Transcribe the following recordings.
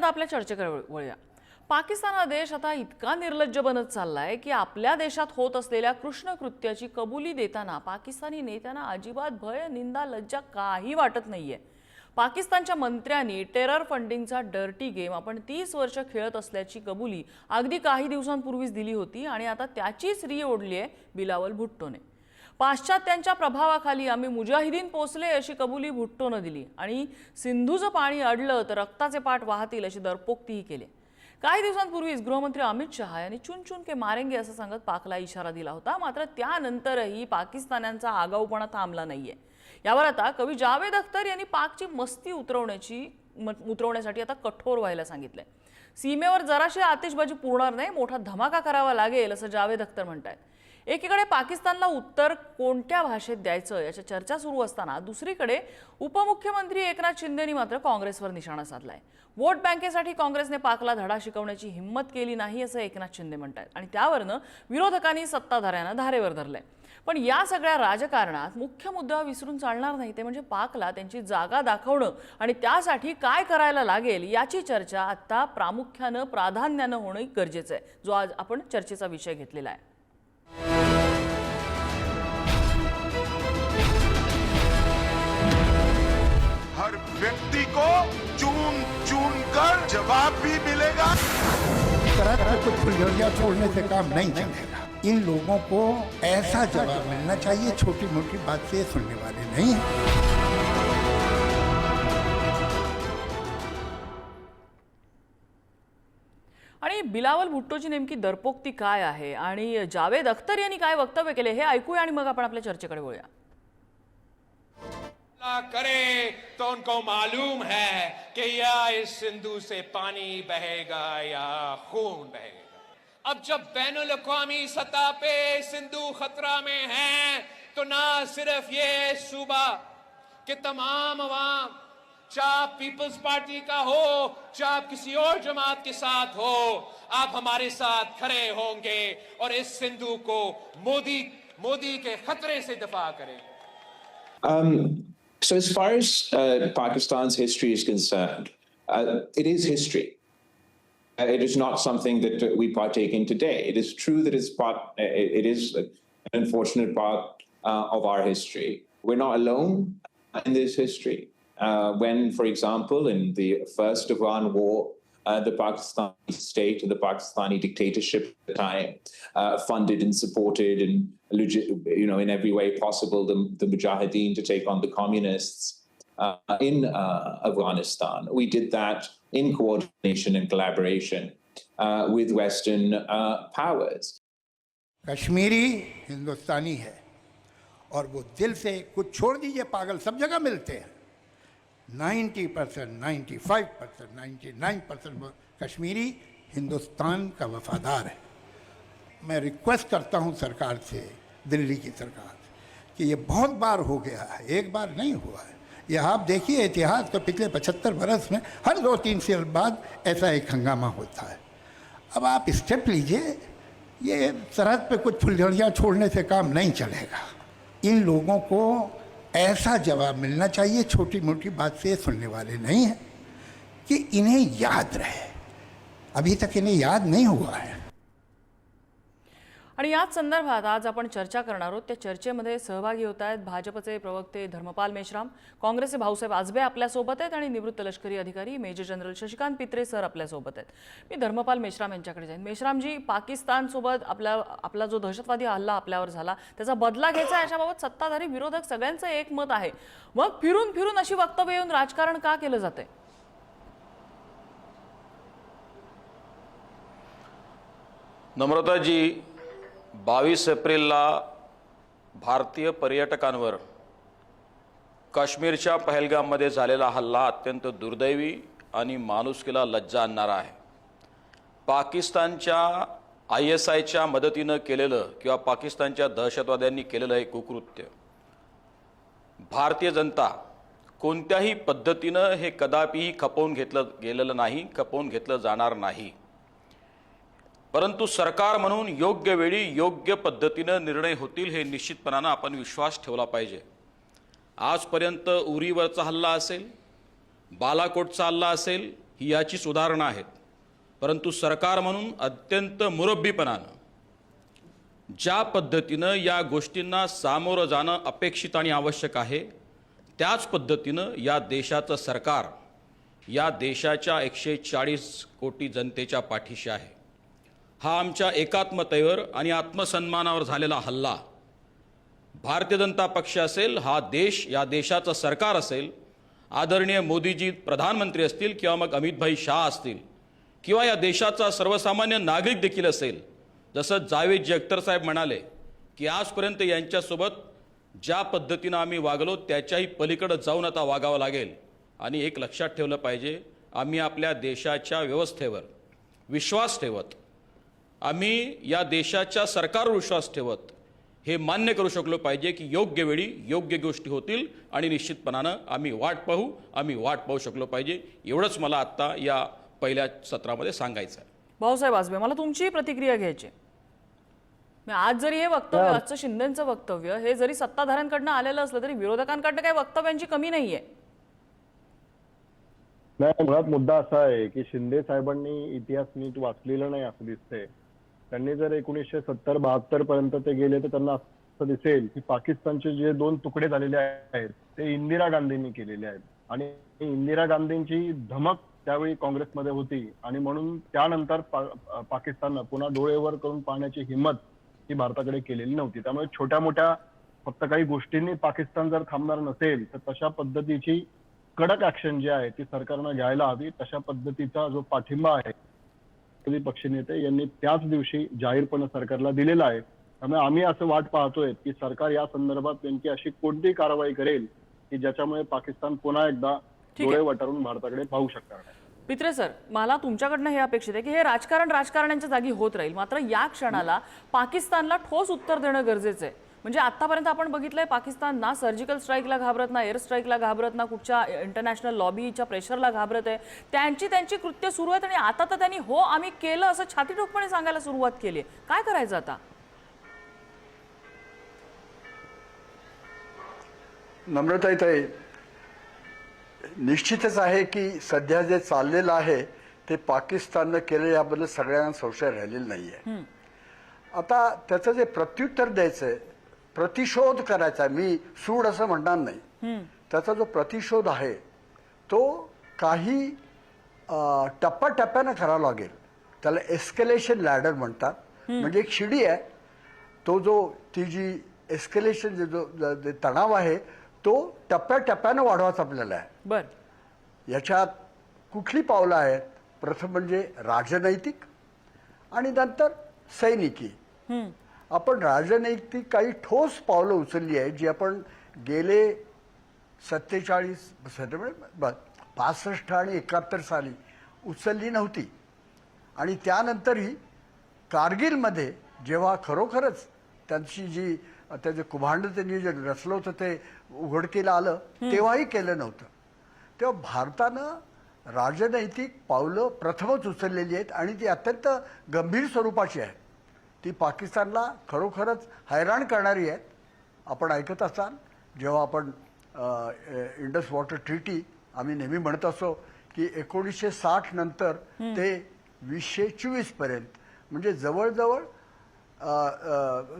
आता आपल्या चर्चेकडे वळूया। पाकिस्तान हा देश आता इतका निर्लज्ज बनत चाललाय की आपल्या देशात होत असलेल्या कृष्णकृत्याची कबुली देताना पाकिस्तानी नेत्यांना अजिबात भय, निंदा, लज्जा काही वाटत नाहीये। पाकिस्तानच्या मंत्र्यांनी टेरर फंडिंगचा डर्टी गेम आपण 30 वर्ष खेळत असल्याची कबुली अगदी काही दिवसांपूर्वीच दिली होती आणि आता त्याचीच री ओढली आहे बिलावल भुट्टोने। पाश्चात्यांच्या प्रभावाखाली आम्ही मुजाहिदीन पोचले अशी कबुली भुट्टोने दिली आणि सिंधूचं पाणी अडलं तर रक्ताचे पाठ वाहतील अशी दरपोक्तीही केली। काही दिवसांपूर्वीच गृहमंत्री अमित शहा यांनी चुन चुन के मारेंगे असं सांगत पाकला इशारा दिला होता। मात्र त्यानंतरही पाकिस्तान्यांचा आगाऊपणा थांबला नाहीये। यावर आता कवी जावेद अख्तर यांनी पाकची मस्ती उतरवण्यासाठी आता कठोर व्हायला सांगितलंय। सीमेवर जराशी आतिषबाजी पुरणार नाही, मोठा धमाका करावा लागेल असं जावेद अख्तर म्हणतात। एकीकडे पाकिस्तानला उत्तर कोणत्या भाषेत द्यायचं याच्या चर्चा सुरू असताना दुसरीकडे उपमुख्यमंत्री एकनाथ शिंदेंनी मात्र काँग्रेसवर निशाणा साधलाय। वोट बँकेसाठी काँग्रेसने पाकला धडा शिकवण्याची हिंमत केली नाही असं एकनाथ शिंदे म्हणतात आणि त्यावरनं विरोधकांनी सत्ताधाऱ्यांना धारेवर धरलंय। पण या सगळ्या राजकारणात मुख्य मुद्दा विसरून चालणार नाही, ते म्हणजे पाकला त्यांची जागा दाखवणं आणि त्यासाठी काय करायला लागेल याची चर्चा आता प्राधान्यानं होणं गरजेचं आहे, जो आज आपण चर्चेचा विषय घेतलेला आहे। हर व्यक्ति को चुन चुन कर जवाब भी मिलेगा। कुछ फुलझड़ियां छोड़ने से काम नहीं चलेगा। इन लोगों को ऐसा जवाब मिलना चाहिए, छोटी मोटी बात से सुनने वाले नहीं हैं। आणि बिलावल भुट्टोची नेमकी दरपोक्ती काय आहे आणि जावेद अख्तर यांनी काय वक्तव्य केले हे ऐकूया आणि मग आपण आपल्या चर्चेकडे वळूया। करे तो उनको मालूम है कि या इस सिंधु से पानी बहेगा या खून बहेगा। अब जब बैनुल अक़वामी सतह पे सिंधु खतरा में है तो ना सिर्फ ये सूबा कि तमाम अवाम, चाहे पीपल्स पार्टी का हो चाहे किसी और जमात के साथ हो, आप हमारे साथ खड़े होंगे और इस सिंधु को मोदी के खतरे से दफा करें। So as far as Pakistan's history is concerned, it is history. It is not something that we partake in today. It is true that it is an unfortunate part of our history. We're not alone in this history. When, for example, in the first Afghan war, the Pakistani state and the Pakistani dictatorship at the time funded and supported and in every way possible the Mujahideen to take on the communists in Afghanistan. We did that in coordination and collaboration with Western powers. Kashmiri Hindustani है और वो दिल से, कुछ छोड़ दीजिए, पागल सब जगह मिलते हैं। 90%, 95%, 99% कश्मीरी हिंदुस्तान का वफादार है। मैं रिक्वेस्ट करता हूं सरकार से, दिल्ली की सरकार से, कि ये बहुत बार हो गया है, एक बार नहीं हुआ है। ये आप देखिए इतिहास का पिछले 75 बरस में हर 2-3 साल बाद ऐसा एक हंगामा होता है। अब आप स्टेप लीजिए, ये सरहद पे कुछ फुलझड़ियाँ छोड़ने से काम नहीं चलेगा। इन लोगों को ऐसा जवाब मिलना चाहिए, छोटी मोटी बात से सुनने वाले नहीं हैं, कि इन्हें याद रहे। अभी तक इन्हें याद नहीं हुआ है। आणि याच संदर्भात आज आपण चर्चा करणार आहोत। त्या चर्चेमध्ये सहभागी होत आहेत भाजपचे प्रवक्ते धर्मपाल मेश्राम, काँग्रेसचे भाऊसाहेब आजबे आपल्यासोबत आहेत आणि निवृत्त लष्करी अधिकारी मेजर जनरल शशिकांत पित्रे सर आपल्यासोबत आहेत। मी धर्मपाल मेश्राम यांच्याकडे जाईन। मेश्रामजी, पाकिस्तान सोबत आपला जो दहशतवादी हल्ला आपल्यावर झाला त्याचा बदला घ्यायचा याच्याबाबत सत्ताधारी विरोधक सगळ्यांचं एक मत आहे, मग फिरून फिरून अशी वक्तव्य येऊन राजकारण का केलं जातंय? नम्रताजी, 22 एप्रिलला भारतीय पर्यटकांवर काश्मीरच्या पहलगाममध्ये झालेला हल्ला अत्यंत दुर्दैवी आणि माणुसकीला लज्जा आणणारा आहे। पाकिस्तानच्या ISIच्या मदतीनं केलेलं किंवा पाकिस्तानच्या दहशतवाद्यांनी केलेलं हे कुकृत्य भारतीय जनता कोणत्याही पद्धतीनं हे कदापिही खपवून घेतलं गेलेलं नाही, खपवून घेतलं जाणार नाही। परंतु सरकार म्हणून योग्य वेळी योग्य पद्धतीनं निर्णय होतील हे निश्चितपणाने आपण विश्वास ठेवला पाहिजे। आजपर्यंत उरीवरचा हल्ला असेल, बालाकोटचा हल्ला असेल, ही याचीच उदाहरणं आहेत. परंतु सरकार म्हणून अत्यंत मुरब्बीपणानं ज्या पद्धतीनं या गोष्टींना सामोरं जाणं अपेक्षित आणि आवश्यक आहे, त्याच पद्धतीनं या देशाचं सरकार या देशाच्या 140 कोटी जनतेच्या पाठीशी आहे. हा आमच्या एकात्मतेवर आणि आत्मसन्मानावर झालेला हल्ला भारतीय जनता पक्ष असेल, हा देश, या देशाचं सरकार असेल, आदरणीय मोदीजी प्रधानमंत्री असतील किंवा मग अमितभाई शाह असतील किंवा या देशाचा सर्वसामान्य नागरिक देखील असेल, जसं जावेदजी अख्तर साहेब म्हणाले की आजपर्यंत यांच्यासोबत ज्या पद्धतीनं आम्ही वागलो त्याच्याही पलीकडे जाऊन आता वागावं लागेल. आणि एक लक्षात ठेवलं पाहिजे, आम्ही आपल्या देशाच्या व्यवस्थेवर विश्वास ठेवत, आम्ही या देशाच्या सरकारवर विश्वास ठेवत हे मान्य करू शकलो पाहिजे की योग्य वेळी योग्य गोष्टी होतील आणि निश्चितपणानं आम्ही वाट पाहू शकलो पाहिजे. एवढंच मला आत्ता या पहिल्या सत्रामध्ये सांगायचं आहे. भाऊसाहेब आजबे, मला तुमची प्रतिक्रिया घ्यायची. आज जरी हे वक्तव्य, आजचं शिंदेचं वक्तव्य हे जरी सत्ताधाऱ्यांकडनं आलेलं असलं तरी विरोधकांकडनं काही वक्तव्यांची कमी नाहीये. नाही, मुळात मुद्दा असा आहे की शिंदे साहेबांनी इतिहास नीट वाचलेला नाही असं दिसतंय. त्यांनी जर 1970-72 पर्यंत ते गेले तर त्यांना असं दिसेल की पाकिस्तानचे जे 2 तुकडे झालेले आहेत ते इंदिरा गांधींनी केलेले आहेत आणि इंदिरा गांधींची धमक त्यावेळी काँग्रेसमध्ये होती आणि म्हणून त्यानंतर पाकिस्ताननं पुन्हा डोळेवर करून पाहण्याची हिंमत ही भारताकडे केलेली नव्हती. त्यामुळे छोट्या मोठ्या फक्त काही गोष्टींनी पाकिस्तान जर थांबणार नसेल तर तशा पद्धतीची कडक ऍक्शन जी आहे ती सरकारनं घ्यायला हवी. तशा पद्धतीचा जो पाठिंबा आहे पक्षनेते यांनी त्याच दिवशी जाहीरपणे सरकारला दिलेला आहे. त्यामुळे आम्ही असं वाट पाहतोय की सरकार या संदर्भात नेमकी अशी कोणती कारवाई करेल की ज्याच्यामुळे पाकिस्तान पुन्हा एकदा डोळे वटारून भारताकडे पाहू शकणार नाही. पित्रे सर, मला तुमच्याकडनं हे अपेक्षित आहे की हे राजकारण राजकारण्यांच्या जागी होत राहील, मात्र या क्षणाला पाकिस्तानला ठोस उत्तर देणं गरजेचं आहे. म्हणजे आतापर्यंत आपण बघितलंय पाकिस्तान ना सर्जिकल स्ट्राईकला घाबरत, ना एअर स्ट्राईकला घाबरत, ना कुठच्या इंटरनॅशनल लॉबीच्या प्रेशरला घाबरत आहे. त्यांची कृत्य सुरू आहेत आणि आता तर त्यांनी हो आम्ही केलं असं छातीठोकपणे सांगायला सुरुवात केली आहे. काय करायचं आता? नम्रताई, निश्चितच आहे की सध्या जे चाललेलं आहे ते पाकिस्ताननं केलं याबद्दल सगळ्यांना संशय राहिलेला नाहीये. आता त्याचं जे प्रत्युत्तर द्यायचंय, प्रतिशोध करायचा, मी सूड असं म्हणणार नाही, त्याचा जो प्रतिशोध आहे तो काही टप्प्याटप्प्यानं करावा लागेल. त्याला एस्केलेशन लॅडर म्हणतात. म्हणजे एक शिडी आहे, तो जो ती जी एस्केलेशन जो तणाव आहे तो टप्प्याटप्प्यानं वाढवायचा आपल्याला आहे. बरं, याच्यात कुठली पावलं आहेत? प्रथम म्हणजे राजनैतिक आणि नंतर सैनिकी. आपण राजनैतिक काही ठोस पावलं उचलली आहे जी आपण गेले 47, 65 आणि 71 साली उचलली नव्हती. आणि त्यानंतरही कारगिलमध्ये जेव्हा खरोखरच त्यांची त्याचे कुभांड त्यांनी जे रचलं होतं ते उघडकीला आलं तेव्हाही केलं नव्हतं. तेव्हा भारतानं राजनैतिक पावलं प्रथमच उचललेली आहेत आणि ती अत्यंत गंभीर स्वरूपाची आहे. ती पाकिस्तानला खरोखरच हैराण करणारी आहेत. आपण ऐकत असाल जेव्हा आपण इंडस वॉटर ट्रीटी आम्ही नेहमी म्हणत असो की 1960 नंतर ते 2024 पर्यंत म्हणजे जवळजवळ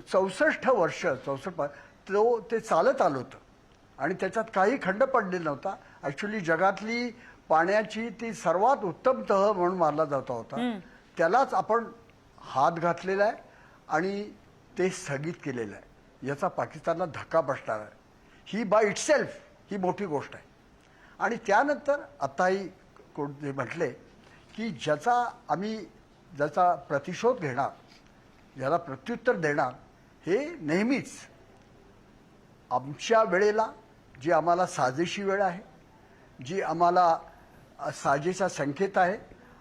64 वर्ष ते चालत आलं होतं आणि त्याच्यात काही खंड पडलेला नव्हता. ऍक्च्युली जगातली पाण्याची ती सर्वात उत्तम तह म्हणून मानला जात होता. त्यालाच आपण हात घातलेला आहे आणि ते स्थगित केलेलं आहे. याचा पाकिस्तानला धक्का बसणार आहे. ही बाय इटसेल्फ ही मोठी गोष्ट आहे. आणि त्यानंतर आताही कोण म्हटले की ज्याचा प्रतिशोध घेणार, ज्याला प्रत्युत्तर देणार, हे नेहमीच आमच्या वेळेला जी आम्हाला साजेशी वेळ आहे, जी आम्हाला साजेसा संकेत आहे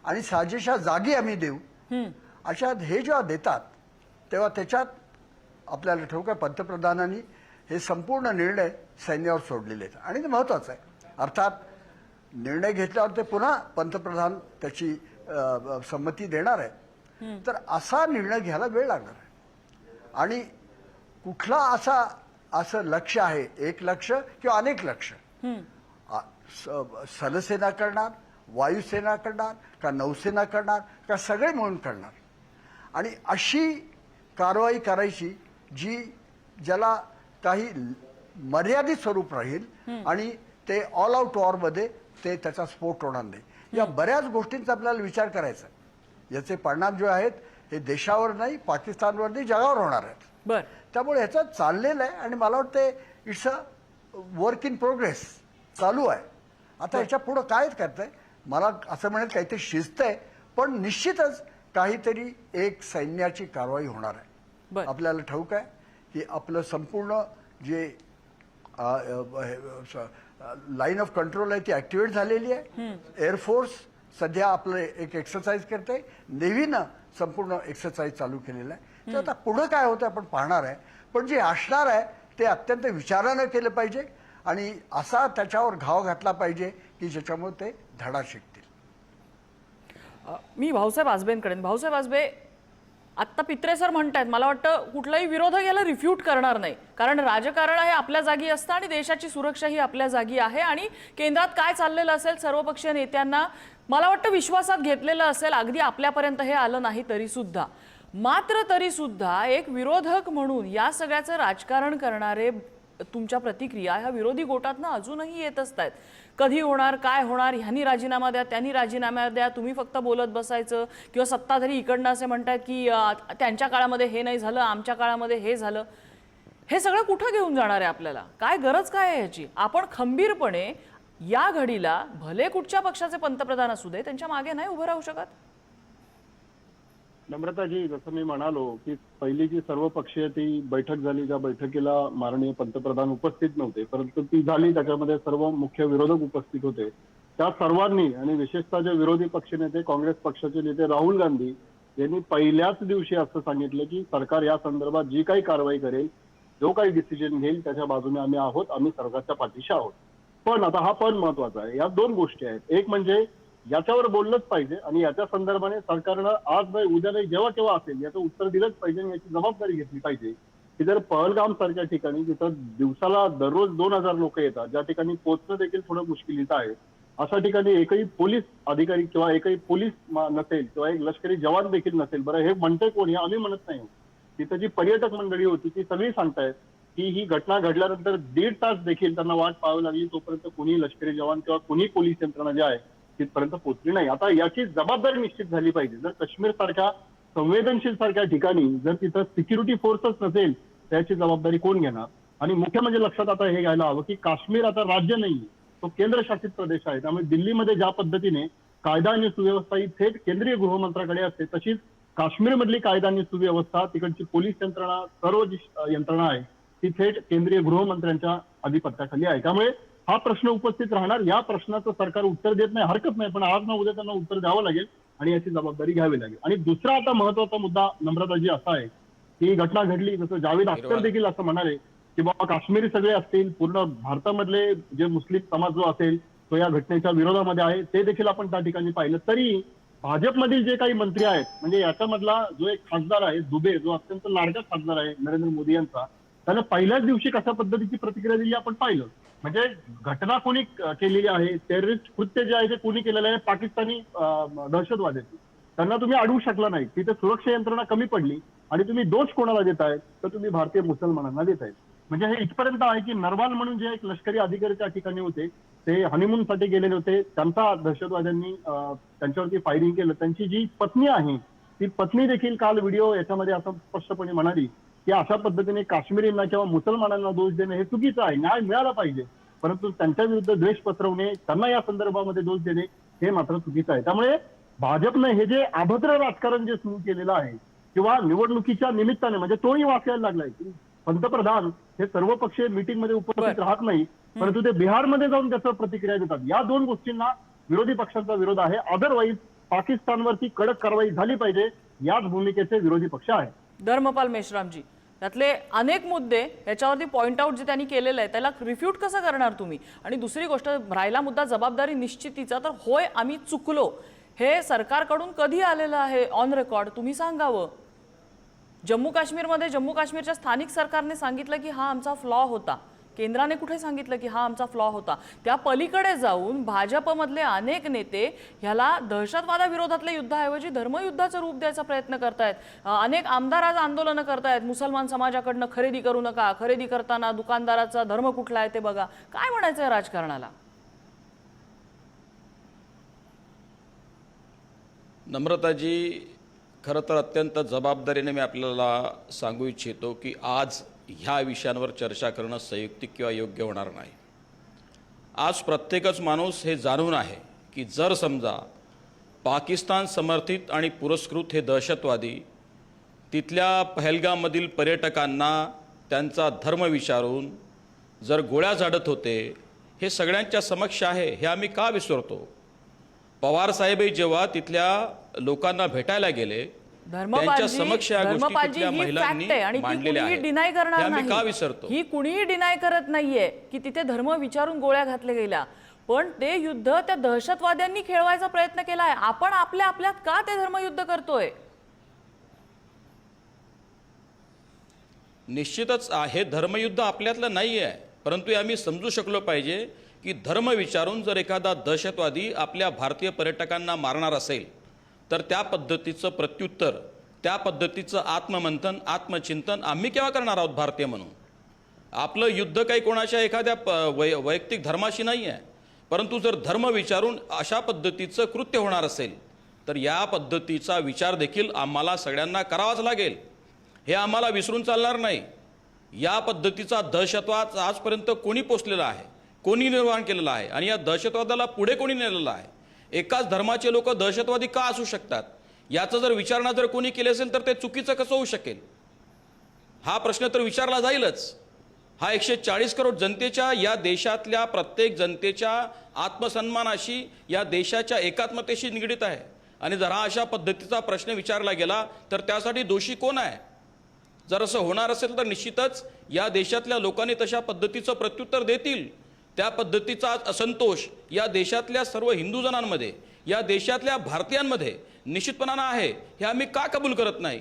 आणि साजेशा जागी आम्ही देऊ, अशा हे जेव्हा देतात तेव्हा त्याच्यात आपल्याला ठाऊक आहे पंतप्रधानांनी हे संपूर्ण निर्णय सैन्यावर सोडलेले आहेत आणि ते महत्त्वाचं आहे. अर्थात निर्णय घेतल्यावर ते पुन्हा पंतप्रधान त्याची संमती देणार आहे. तर असा निर्णय घ्यायला वेळ लागणार आहे. आणि कुठला असं लक्ष आहे, एक लक्ष किंवा अनेक लक्ष, सलसेना करणार, वायुसेना करणार का नौसेना करणार का सगळे मिळून करणार? आणि अशी कारवाई करायची ज्याला काही मर्यादित स्वरूप राहील आणि ते ऑल आउट वॉरमध्ये ते त्याचा स्फोट होणार नाही. या बऱ्याच गोष्टींचा आपल्याला विचार करायचा. याचे परिणाम जे आहेत हे देशावर नाही, पाकिस्तानवर नाही, जगावर होणार आहेत. बर, त्यामुळे ह्याचं चाललेलं आहे आणि मला वाटतं it's a work in progress, चालू आहे. आता ह्याच्या पुढं काय करतंय मला असं म्हणत काहीतरी शिस्त आहे, पण निश्चितच काहीतरी एक सैन्याची कारवाई होणार आहे. बर. आपल्याला ठाऊक आहे की आपलं संपूर्ण जे लाईन ऑफ कंट्रोल आहे ती ऍक्टिव्हेट झालेली आहे. एअरफोर्स सध्या आपलं एक एक्सरसाइज करते, नेव्हीनं संपूर्ण एक्सरसाइज चालू केलेलं आहे. तर आता पुढं काय होतं आपण पाहणार आहे, पण जे असणार आहे ते अत्यंत विचारानं केलं पाहिजे आणि असा त्याच्यावर घाव घातला पाहिजे की ज्याच्यामुळे ते धडा शिकतील. मी भाऊसाहेब आजबेंकडे. भाऊसाहेब आजबे, आत्ता पित्रे सर म्हणतायत, मला वाटतं कुठलाही विरोधक याला रिफ्यूट करणार नाही, कारण राजकारण हे आपल्या जागी असतं आणि देशाची सुरक्षा ही आपल्या जागी आहे आणि केंद्रात काय चाललेलं असेल सर्वपक्षीय नेत्यांना मला वाटतं विश्वासात घेतलेलं असेल, अगदी आपल्यापर्यंत हे आलं नाही तरी सुद्धा. मात्र तरी सुद्धा एक विरोधक म्हणून या सगळ्याचं राजकारण करणारे तुमच्या प्रतिक्रिया ह्या विरोधी गोटातनं अजूनही येत असतात. कधी होणार, काय होणार, ह्यांनी राजीनामा द्या, त्यांनी राजीनामा द्या, तुम्ही फक्त बोलत बसायचं, किंवा सत्ताधारी इकडनं असे म्हणतात की त्यांच्या काळामध्ये हे नाही झालं, आमच्या काळामध्ये हे झालं. हे सगळं कुठं घेऊन जाणार आहे आपल्याला? काय गरज काय आहे ह्याची? आपण खंबीरपणे या घडीला भले कुठच्या पक्षाचे पंतप्रधान असू दे त्यांच्या मागे नाही उभं राहू शकत? नम्रताजी, जसं मी म्हणालो की पहिली जी सर्वपक्षीय ती बैठक झाली, त्या बैठकीला माननीय पंतप्रधान उपस्थित नव्हते, परंतु ती झाली, त्याच्यामध्ये सर्व मुख्य विरोधक उपस्थित होते. त्या सर्वांनी आणि विशेषतः जे विरोधी पक्षनेते काँग्रेस पक्षाचे नेते राहुल गांधी यांनी पहिल्याच दिवशी असं सांगितलं की सरकार या संदर्भात जी काही कारवाई करेल, जो काही डिसिजन घेईल त्याच्या बाजूने आम्ही आहोत, आम्ही सरकारच्या पाठीशी आहोत. पण आता हा पण महत्वाचा आहे. या दोन गोष्टी आहेत. एक म्हणजे याच्यावर बोललंच पाहिजे आणि याच्या संदर्भाने सरकारनं आज नाही, उद्या नाही, जेव्हा केव्हा असेल याचं उत्तर दिलंच पाहिजे आणि याची जबाबदारी घेतली पाहिजे की जर पहलगाम सारख्या ठिकाणी जिथं दिवसाला दररोज 2000 लोक येतात, ज्या ठिकाणी पोहोचणं देखील थोडं मुश्किलीचं आहे, अशा ठिकाणी एकही पोलीस अधिकारी किंवा एकही पोलीस नसेल किंवा एक लष्करी जवान देखील नसेल. बरं, हे म्हणते कोण? हे आम्ही म्हणत नाही. तिथं जी पर्यटक मंडळी होती ती सगळी सांगतायत की ही घटना घडल्यानंतर 1.5 तास देखील त्यांना वाट पाहावी लागली, तोपर्यंत कुणी लष्करी जवान किंवा कुणी पोलीस यंत्रणा जी आहे तिथपर्यंत पोहोचली नाही. आता याची जबाबदारी निश्चित झाली पाहिजे. जर काश्मीर सारख्या संवेदनशील सारख्या ठिकाणी जर तिथं सिक्युरिटी फोर्सच नसेल त्याची जबाबदारी कोण घेणार? आणि मुख्य म्हणजे लक्षात आता हे घ्यायला हवं की काश्मीर आता राज्य नाही, तो केंद्रशासित प्रदेश आहे. त्यामुळे दिल्लीमध्ये ज्या पद्धतीने कायदा आणि सुव्यवस्था ही थेट केंद्रीय गृहमंत्र्याकडे असते, तशीच काश्मीरमधली कायदा आणि सुव्यवस्था, तिकडची पोलीस यंत्रणा, सर्व जी यंत्रणा आहे ती थेट केंद्रीय गृहमंत्र्यांच्या अधिपत्याखाली आहे. त्यामुळे हा प्रश्न उपस्थित राहणार. या प्रश्नाचं सरकार उत्तर देत नाही, हरकत नाही, पण आज ना उद्या त्यांना उत्तर द्यावं लागेल आणि याची जबाबदारी घ्यावी लागेल. आणि दुसरा आता महत्वाचा मुद्दा नम्रताजी असा आहे की घटना घडली, जसं जावेद अख्तर देखील असं म्हणाले की बाबा काश्मीरी सगळे असतील, पूर्ण भारतामधले जे मुस्लिम समाज जो असेल तो या घटनेच्या विरोधामध्ये आहे, ते देखील आपण त्या ठिकाणी पाहिलं. तरी भाजपमधील जे काही मंत्री आहेत, म्हणजे याच्यामधला जो एक खासदार आहे दुबे, जो अत्यंत लाडका खासदार आहे नरेंद्र मोदी यांचा, त्यानं पहिल्याच दिवशी कशा पद्धतीची प्रतिक्रिया दिली आपण पाहिलं. म्हणजे घटना कोणी केलेली आहे, टेररिस्ट कृत्य जे आहे ते कोणी केलेलं आहे, पाकिस्तानी दहशतवाद्यांनी, त्यांना तुम्ही अडवू शकला नाही. तिथे सुरक्षा यंत्रणा कमी पडली आणि तुम्ही दोष कोणाला देतायत? तर तुम्ही भारतीय मुसलमानांना देतायत. म्हणजे हे इथपर्यंत आहे की नरवाल म्हणून जे एक लष्करी अधिकारी त्या ठिकाणी होते, ते हनीमूनसाठी गेलेले होते, त्यांचा दहशतवाद्यांनी त्यांच्यावरती फायरिंग केलं. त्यांची जी पत्नी आहे ती पत्नी देखील काल व्हिडिओ याच्यामध्ये असं स्पष्टपणे म्हणाली की अशा पद्धतीने काश्मीरींना किंवा मुसलमानांना दोष देणे हे चुकीचं आहे. न्याय मिळाला पाहिजे, परंतु त्यांच्या विरुद्ध द्वेष पसरवणे, त्यांना या संदर्भामध्ये दोष देणे हे मात्र चुकीचं आहे. त्यामुळे भाजपनं हे जे अभद्र राजकारण जे सुरू केलेलं आहे किंवा निवडणुकीच्या निमित्ताने, म्हणजे तोही वाचायला लागलाय की पंतप्रधान हे सर्वपक्षीय मीटिंगमध्ये उपस्थित राहत नाही, परंतु ते बिहारमध्ये जाऊन त्याचं प्रतिक्रिया देतात. या दोन गोष्टींना विरोधी पक्षांचा विरोध आहे. अदरवाईज पाकिस्तानवरती कडक कारवाई झाली पाहिजे, याच भूमिकेचे विरोधी पक्ष आहे. धर्मपाल मेश्रामजी, त्यातले अनेक मुद्दे याच्यावरती पॉइंट आउट जे त्यांनी केलेलं आहे त्याला रिफ्यूट कसं करणार तुम्ही? आणि दुसरी गोष्ट राहिला मुद्दा जबाबदारी निश्चितीचा, तर होय आम्ही चुकलो हे सरकारकडून कधी आलेलं आहे ऑन रेकॉर्ड? तुम्ही सांगावं. जम्मू काश्मीरमध्ये जम्मू काश्मीरच्या स्थानिक सरकारने सांगितलं की हा आमचा फ्लॉ होता, केंद्राने कुठे सांगितलं की हा आमचा फ्लॉ होता? त्या पलीकडे जाऊन भाजपमधले अनेक नेते ह्याला दहशतवादाविरोधातल्या युद्धाऐवजी धर्मयुद्धाचं रूप द्यायचा प्रयत्न करतायत. अनेक आमदार आज आंदोलनं करतायत, मुसलमान समाजाकडनं खरेदी करू नका, खरेदी करताना दुकानदाराचा धर्म कुठला आहे ते बघा. काय म्हणायचं राजकारणाला? नम्रताजी, खरं तर अत्यंत जबाबदारीने मी आपल्याला सांगू इच्छितो की आज ह्या विषयांवर चर्चा करणं संयुक्तिक किंवा योग्य होणार नाही. आज प्रत्येकच माणूस हे जाणून आहे की जर समजा पाकिस्तान समर्थित आणि पुरस्कृत हे दहशतवादी तिथल्या पहलगाममधील पर्यटकांना त्यांचा धर्म विचारून जर गोळ्या झाडत होते, हे सगळ्यांच्या समक्ष आहे. हे आम्ही का विसरतो? पवार साहेबही जेव्हा तिथल्या लोकांना भेटायला गेले, त्यांच्या समक्ष या गोष्टी तिथल्या महिलांनी मांडलेल्या आहेत. डिनाय करणार हे आम्ही का नाही, विसरतो? ही कुणीही डिनाय करत नाहीये की तिथे धर्म विचारून गोळ्या घातल्या गेल्या, पण ते युद्ध त्या दहशतवाद्यांनी खेळवायचा प्रयत्न केलाय. आपण आपल्या आपल्यात का ते धर्मयुद्ध करतोय? निश्चितच हे धर्मयुद्ध आपल्यातलं नाही आहे, परंतु आम्ही समजू शकलो पाहिजे की धर्म विचारून जर एखादा दहशतवादी आपल्या भारतीय पर्यटकांना मारणार असेल तर त्या पद्धतीचं प्रत्युत्तर, त्या पद्धतीचं आत्ममंथन, आत्मचिंतन आम्ही केव्हा करणार आहोत भारतीय म्हणून? आपलं युद्ध काही कोणाच्या एखाद्या वैयक्तिक धर्माशी नाही आहे, परंतु जर धर्म विचारून अशा पद्धतीचं कृत्य होणार असेल तर या पद्धतीचा विचार देखील आम्हाला सगळ्यांना करावाच लागेल. हे आम्हाला विसरून चालणार नाही. या पद्धतीचा दहशतवाद आजपर्यंत कोणी पोचलेला आहे, कोणी निर्माण केलेला आहे आणि या दहशतवादाला पुढे कोणी नेलेलं आहे? एकाच धर्माचे लोक दहशतवादी का असू शकतात? याचा जर विचारणा जर कोणी केली असेल तर ते चुकीचं कसं होऊ शकेल? हा प्रश्न तर विचारला जाईलच. हा 140 करोड जनतेच्या, या देशातल्या प्रत्येक जनतेच्या आत्मसन्मानाशी, या देशाच्या एकात्मतेशी निगडीत आहे. आणि जर हा अशा पद्धतीचा प्रश्न विचारला गेला तर त्यासाठी दोषी कोण आहे? जर असं होणार असेल तर निश्चितच या देशातल्या लोकांनी तशा पद्धतीचं प्रत्युत्तर देतील. त्या पद्धतीचा असंतोष या देशातल्या सर्व हिंदू जनांमध्ये, या देशातल्या भारतीयांमध्ये निश्चितपणानं आहे. हे आम्ही का कबूल करत नाही?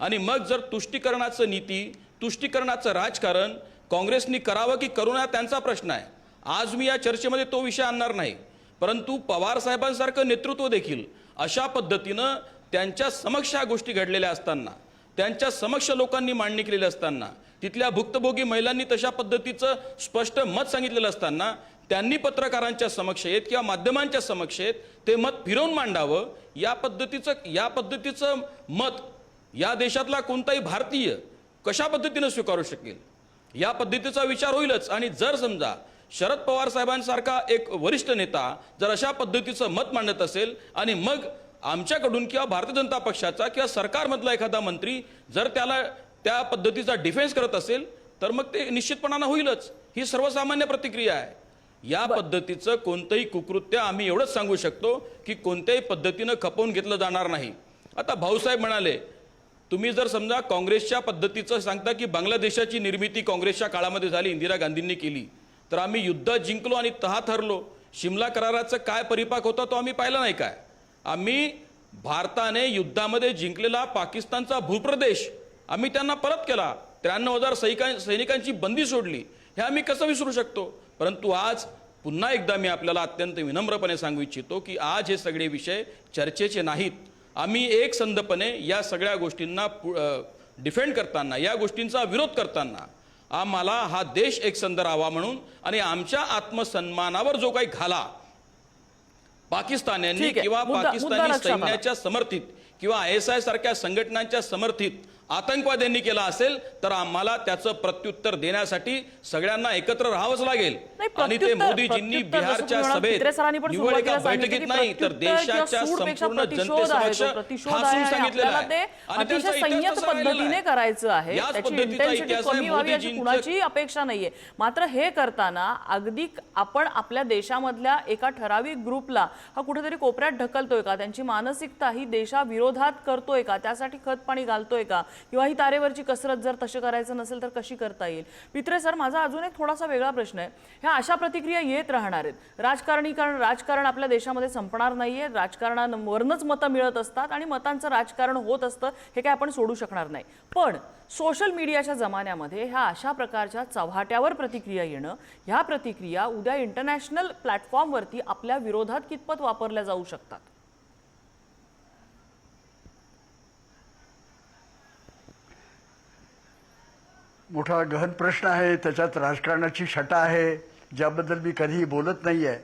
आणि मग जर तुष्टीकरणाचं नीती, तुष्टीकरणाचं राजकारण काँग्रेसनी करावं की करू नये त्यांचा प्रश्न आहे. आज मी या चर्चेमध्ये तो विषय आणणार नाही, परंतु पवार साहेबांसारखं नेतृत्व देखील अशा पद्धतीनं त्यांच्या समक्ष ह्या गोष्टी घडलेल्या असताना, त्यांच्या समक्ष लोकांनी मांडणी केलेली असताना, तिथल्या भुक्तभोगी महिलांनी तशा पद्धतीचं स्पष्ट मत सांगितलेलं असताना त्यांनी पत्रकारांच्या समक्ष येत किंवा माध्यमांच्या समक्ष येत ते मत फिरवून मांडावं. या पद्धतीचं मत या देशातला कोणताही भारतीय कशा पद्धतीनं स्वीकारू शकेल? या पद्धतीचा विचार होईलच. आणि जर समजा शरद पवार साहेबांसारखा एक वरिष्ठ नेता जर अशा पद्धतीचं मत मांडत असेल आणि मग आमच्याकडून किंवा भारतीय जनता पक्षाचा किंवा सरकारमधला एखादा मंत्री जर त्याला त्या पद्धतीचा डिफेन्स करत असेल तर मग ते निश्चितपणानं होईलच. ही सर्वसामान्य प्रतिक्रिया आहे. या पद्धतीचं कोणतंही कुकृत्य आम्ही एवढंच सांगू शकतो की कोणत्याही पद्धतीनं खपवून घेतलं जाणार नाही. आता भाऊसाहेब म्हणाले, तुम्ही जर समजा काँग्रेसच्या पद्धतीचं सांगता की बांगलादेशाची निर्मिती काँग्रेसच्या काळामध्ये झाली, इंदिरा गांधींनी केली, तर आम्ही युद्ध जिंकलो आणि तहात हरलो. शिमला कराराचं काय परिपाक होता तो आम्ही पाहिला नाही काय? आम्ही भारताने युद्धामध्ये जिंकलेला पाकिस्तानचा भूप्रदेश आम्ही त्यांना परत केला. 93,000 सैनिकांची बंदी सोडली. हे आम्ही कसं विसरू शकतो? परंतु आज पुन्हा एकदा मी आपल्याला अत्यंत विनम्रपणे सांगू इच्छितो की आज हे सगळे विषय चर्चेचे नाहीत. आम्ही एकसंधपणे या सगळ्या गोष्टींना डिफेंड करताना, या गोष्टींचा विरोध करताना आम्हाला हा देश एकसंध राहावा म्हणून आणि आमच्या आत्मसन्मानावर जो काही घाला पाकिस्तान्यांनी किंवा पाकिस्तानी सैन्याच्या समर्थित किंवा ISI सारख्या संघटनांच्या समर्थित आतंकवाद्यांनी केला असेल तर आम्हाला त्याचं प्रत्युत्तर देण्यासाठी सगळ्यांना एकत्र राहावंच लागेल. आणि ते मोदीजींनी बिहारच्या सभेत निवड एका बैठकीत नाही तर देशाच्या संपूर्ण जनतेसमक्ष ठासून सांगितलेलं आहे. आणि अतिशय संयत पद्धतीने करायचं आहे, त्याची इंटेन्सिटी कमी व्हावी अशी कुणाची अपेक्षा नाहीये. मात्र हे करताना अगदी आपण आपल्या देशामधल्या एका ठराविक ग्रुपला हा कुठेतरी कोपऱ्यात ढकलतोय का? त्यांची मानसिकता ही देशाविरोधात करतोय का? त्यासाठी खतपाणी घालतोय का? किंवा ही तारेवरची कसरत जर तशी करायचं नसेल तर कशी करता येईल. पित्रे सर, माझा अजून एक थोडासा वेगळा प्रश्न आहे. ह्या अशा प्रतिक्रिया येत राहणार आहेत. राजकारण आपल्या देशामध्ये संपणार नाहीये. राजकारणावरनच मतं मिळत असतात आणि मतांचं राजकारण होत असतं, हे काय आपण सोडू शकणार नाही. पण सोशल मीडियाच्या जमान्यामध्ये ह्या अशा प्रकारच्या चव्हाट्यावर प्रतिक्रिया येणं, ह्या प्रतिक्रिया उद्या इंटरनॅशनल प्लॅटफॉर्मवरती आपल्या विरोधात कितपत वापरल्या जाऊ शकतात? मोठा गहन प्रश्न आहे, त्याच्यात राजकारणाची छटा आहे, ज्याबद्दल मी कधीही बोलत नाही आहे.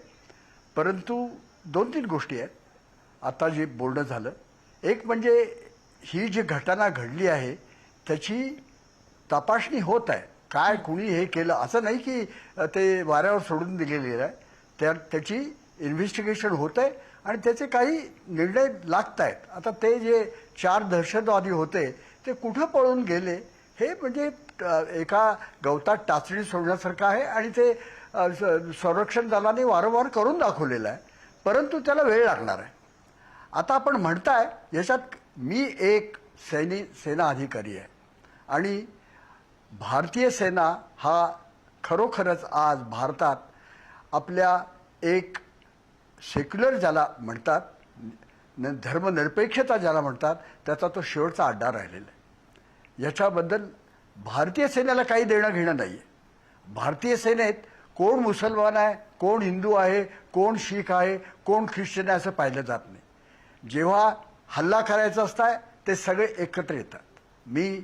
परंतु 2-3 गोष्टी आहेत आता जे बोलणं झालं. एक म्हणजे ही जी घटना घडली आहे त्याची तपासणी होत आहे. काय कुणी हे केलं असं नाही की ते वाऱ्यावर सोडून दिलेलं आहे. त्याची इन्व्हेस्टिगेशन होत आहे आणि त्याचे काही निर्णय लागत आहेत. आता ते जे 4 दहशतवादी होते ते कुठं पळून गेले हे म्हणजे एका गवतात टाचणी सोडण्यासारखं आहे आणि ते संरक्षण दलाने वारंवार करून दाखवलेलं आहे. परंतु त्याला वेळ लागणार आहे. आता आपण म्हणताय, याच्यात मी एक सेना अधिकारी आहे आणि भारतीय सेना हा खरोखरच आज भारतात आपल्या एक सेक्युलर ज्याला म्हणतात, धर्मनिरपेक्षता ज्याला म्हणतात, त्याचा तो शेवटचा अड्डा राहिलेला आहे. याच्याबद्दल भारतीय सेनेला काही देणं घेणं नाही आहे. भारतीय सेनेत कोण मुसलमान आहे, कोण हिंदू आहे, कोण शीख आहे, कोण ख्रिश्चन आहे असं पाहिलं जात नाही. जेव्हा हल्ला करायचा असताय ते सगळे एकत्र येतात. मी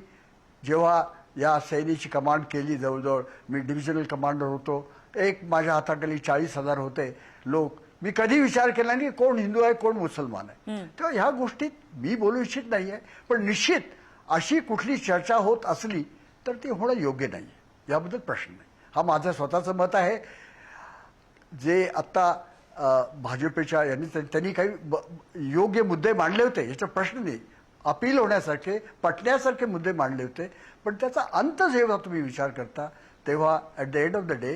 जेव्हा या सेनेची कमांड केली, जवळजवळ मी डिव्हिजनल कमांडर होतो, माझ्या हाताखाली 40,000 होते लोक. मी कधी विचार केला नाही कोण हिंदू आहे कोण मुसलमान आहे. तेव्हा ह्या गोष्टीत मी बोलू इच्छित नाही आहे. पण निश्चित अशी कुठली चर्चा होत असली तर ती होणं योग्य नाही आहे, याबद्दल प्रश्न नाही. हा माझं स्वतःचं मत आहे. जे आत्ता भाजपच्या त्यांनी काही योग्य मुद्दे मांडले होते, याचा प्रश्न नाही. अपील होण्यासारखे पटण्यासारखे मुद्दे मांडले होते. पण त्याचा अंत जेव्हा तुम्ही विचार करता तेव्हा at the end of the day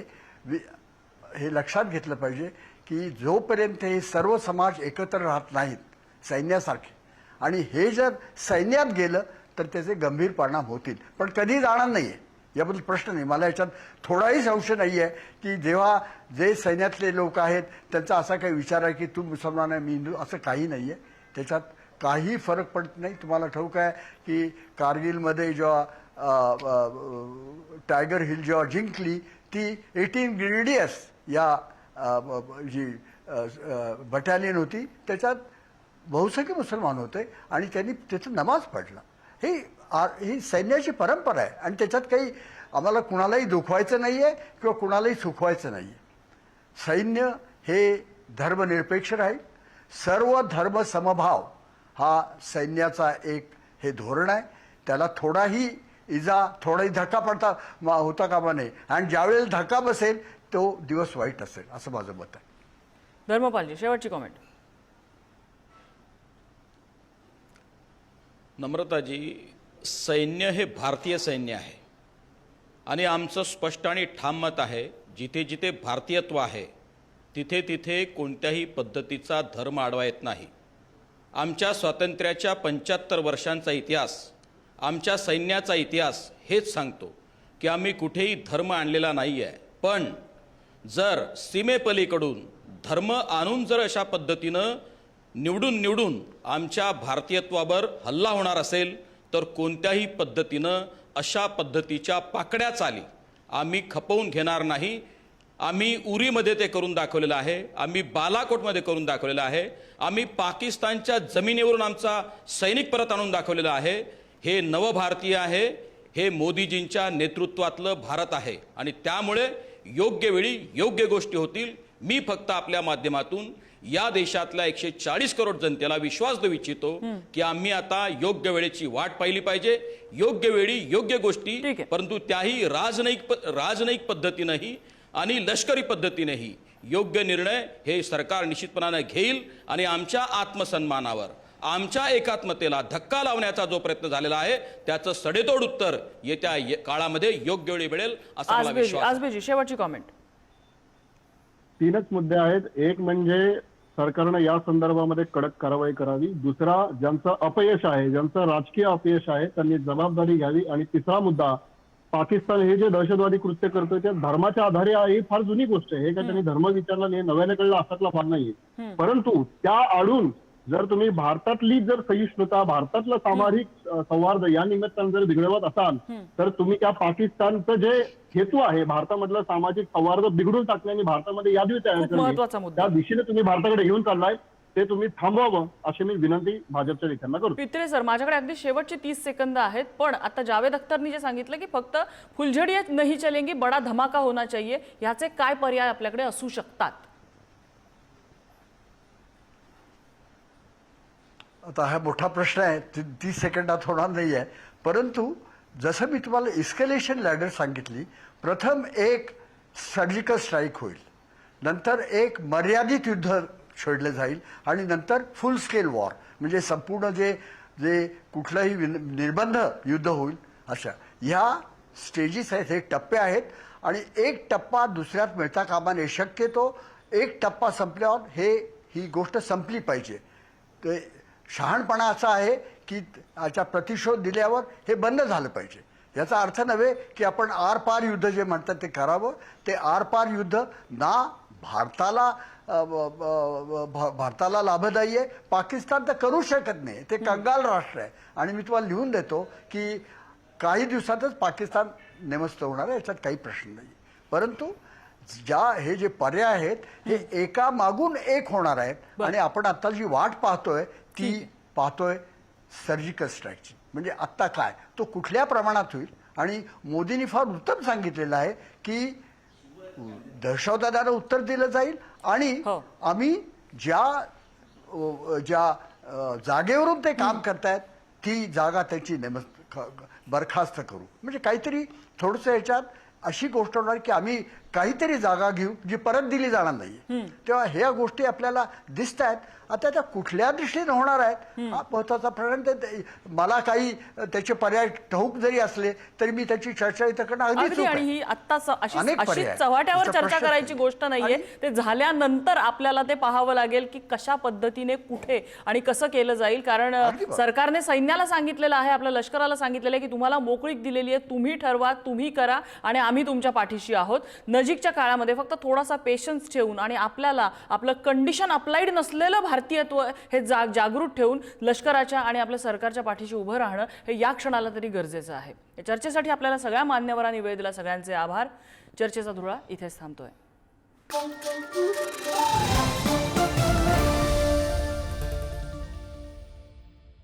हे लक्षात घेतलं पाहिजे की जोपर्यंत हे सर्व समाज एकत्र राहत नाहीत सैन्यासारखे, आणि हे जर सैन्यात गेलं तर त्याचे गंभीर परिणाम होतील. पण कधी जाणार नाही आहे, याबद्दल प्रश्न नाही. मला याच्यात थोडाही संशय नाही आहे की जेव्हा जे सैन्यातले लोक आहेत त्यांचा असा काही विचार आहे की तू मुसलमान आहे मी हिंदू, असं काही नाही आहे. त्याच्यात काही फरक पडत नाही. तुम्हाला ठाऊक आहे की कारगिलमध्ये जेव्हा टायगर हिल जेव्हा जिंकली ती 18 ग्रेनेडियर्स या जी बटालियन होती त्याच्यात बहुसंख्य मुसलमान होते आणि त्यांनी त्याचं नमाज पढला. ही सैन्याची परंपरा आहे आणि त्याच्यात काही आम्हाला कुणालाही दुखवायचं नाही आहे किंवा कुणालाही सुखवायचं नाही आहे. सैन्य हे धर्मनिरपेक्ष राहील. सर्व धर्म समभाव हा सैन्याचा एक हे धोरण आहे. त्याला थोडाही थोडाही धक्का पडता होता कामा नये आणि ज्यावेळेस धक्का बसेल तो दिवस वाईट असेल असं माझं मत आहे. धर्मपालजी, शेवटची कॉमेंट. नम्रताजी, सैन्य हे भारतीय सैन्य आहे आणि आमचं स्पष्ट आणि ठाम मत आहे, जिथे जिथे भारतीयत्व आहे तिथे तिथे कोणत्याही पद्धतीचा धर्म आडवा येत नाही. आमच्या स्वातंत्र्याच्या 75 वर्षांचा इतिहास, आमच्या सैन्याचा इतिहास हेच सांगतो की आम्ही कुठेही धर्म आणलेला नाही आहे. पण जर सीमेपलीकडून धर्म आणून जर अशा पद्धतीनं निवडून आमच्या भारतीयत्वावर हल्ला होणार असेल तर कोणत्याही पद्धतीनं अशा पद्धतीच्या पाकड्या चाली आम्ही खपवून घेणार नाही. आम्ही उरीमध्ये ते करून दाखवलेलं आहे, आम्ही बालाकोटमध्ये करून दाखवलेलं आहे, आम्ही पाकिस्तानच्या जमिनीवरून आमचा सैनिक परत आणून दाखवलेला आहे. हे नवभारतीय आहे, हे मोदीजींच्या नेतृत्वातलं भारत आहे आणि त्यामुळे योग्य वेळी योग्य गोष्टी होतील. मी फक्त आपल्या माध्यमातून या देशातल्या 140 करोड जनतेला विश्वास देऊ इच्छितो की आम्ही आता योग्य वेळेची वाट पाहिली पाहिजे, योग्य वेळी योग्य गोष्टी, परंतु त्याही राजनैतिक पद्धतीनेही आणि लष्करी पद्धतीनेही योग्य निर्णय हे सरकार निश्चितपणाने घेईल आणि आमच्या आत्मसन्मानावर, आमच्या एकात्मतेला धक्का लावण्याचा जो प्रयत्न झालेला आहे त्याचं सडेतोड उत्तर येत्या काळामध्ये योग्य वेळी मिळेल असा मला विश्वास आहे. शेवटची कॉमेंट. 3च मुद्दे आहेत. एक म्हणजे सरकारनं या संदर्भामध्ये कडक कारवाई करावी. दुसरा, ज्यांचं अपयश आहे, ज्यांचं राजकीय अपयश आहे, त्यांनी जबाबदारी घ्यावी. आणि तिसरा मुद्दा, पाकिस्तान हे जे दहशतवादी कृत्य करतोय त्या धर्माच्या आधारे आहे, ही फार जुनी गोष्ट आहे. हे काय त्यांनी धर्म विचारला नाही, नव्याने कळलं असातला फार नाहीये. परंतु त्या आडून जर तुम्ही भारतातली जर सहिष्णुता, भारतातला सामाजिक सौहार्द या निमित्तानं जर बिघडवत असाल, तर तुम्ही त्या पाकिस्तानचं जे हेतू आहे भारतामधलं सामाजिक सौहार्द बिघडून टाकणे आणि भारतामध्ये यादी तयार खूप महत्त्वाचा करणे, मुद्दा. त्या दिशेने तुम्ही भारताकडे घेऊन चाललाय, ते तुम्ही थांबवावं अशी मी विनंती भाजपच्या नेत्यांना करतो. पित्रे सर, माझ्याकडे अगदी शेवटची 30 सेकंद आहेत, पण आता जावेद अख्तरनी जे सांगितलं की फक्त फुलझडिया नहीं चलेंगी, बडा धमाका होना चाहिए, याचे काय पर्याय आपल्याकडे असू शकतात? आता हा मोठा प्रश्न आहे, 30 सेकंदात होणार नाही आहे. परंतु जसं मी तुम्हाला इस्केलेशन लॅडर सांगितली, प्रथम एक सर्जिकल स्ट्राईक होईल, नंतर एक मर्यादित युद्ध छेडलं जाईल आणि नंतर फुल स्केल वॉर, म्हणजे संपूर्ण जे जे कुठलंही निर्बंध युद्ध होईल. अशा ह्या स्टेजेस आहेत, हे टप्पे आहेत. आणि एक टप्पा दुसऱ्यात मिळता कामा नये. शक्यतो एक टप्पा संपल्यावर ही गोष्ट संपली पाहिजे. ते शहाणपणा असा आहे की याचा प्रतिशोध दिल्यावर हे बंद झालं पाहिजे. याचा अर्थ नव्हे की आपण आरपार युद्ध जे म्हणतात ते करावं. ते आरपार युद्ध ना भारताला लाभदायी आहे. पाकिस्तान तर करू शकत नाही, ते कंगाल राष्ट्र आहे. आणि मी तुम्हाला लिहून देतो की काही दिवसातच पाकिस्तान नेमस्त होणार आहे, याच्यात काही प्रश्न नाही. परंतु हे जे पर्याय आहेत हे एका मागून एक होणार आहेत. आणि आपण आता जी वाट पाहतोय ती पाहतोय सर्जिकल स्ट्राईकची. म्हणजे आत्ता काय तो कुठल्या प्रमाणात होईल. आणि मोदींनी फार उत्तम सांगितलेलं आहे की दहशतवादाला उत्तर दिलं जाईल आणि आम्ही ज्या जागेवरून ते काम करतायत ती जागा त्याची बरखास्त करू. म्हणजे काहीतरी थोडंसं याच्यात अशी गोष्ट होणार की आम्ही काहीतरी जागा घेऊ जी परत दिली जाणार नाही. तेव्हा ह्या गोष्टी आपल्याला दिसत आहेत. आता त्या कुठल्या दृष्टीने होणार आहेत हा महत्वाचा प्रश्न. मला काही त्याचे पर्याय ठाऊक जरी असले तरी मी त्याची चर्चा इथं करणं अगदी. आणि ही आत्ता अशी चव्हाट्यावर चर्चा करायची गोष्ट नाहीये. ते झाल्यानंतर आपल्याला ते पाहावं लागेल की कशा पद्धतीने, कुठे आणि कसं केलं जाईल. कारण सरकारने सैन्याला सांगितलेलं आहे, आपल्या लष्कराला सांगितलेलं आहे की तुम्हाला मोकळीक दिलेली आहे, तुम्ही ठरवा, तुम्ही करा आणि आम्ही तुमच्या पाठीशी आहोत. नजीकच्या काळामध्ये फक्त थोडासा पेशन्स ठेवून आणि आपल्याला आपलं कंडिशन अप्लाइड नसलेलं भारतीयत्व हे जागृत ठेवून लष्कराच्या आणि आपल्या सरकारच्या पाठीशी उभं राहणं हे या क्षणाला तरी गरजेचं आहे. या चर्चेसाठी आपल्याला सगळ्या मान्यवरांनी वेळ दिला, सगळ्यांचे आभार. चर्चेचा धुळा इथेच थांबतोय.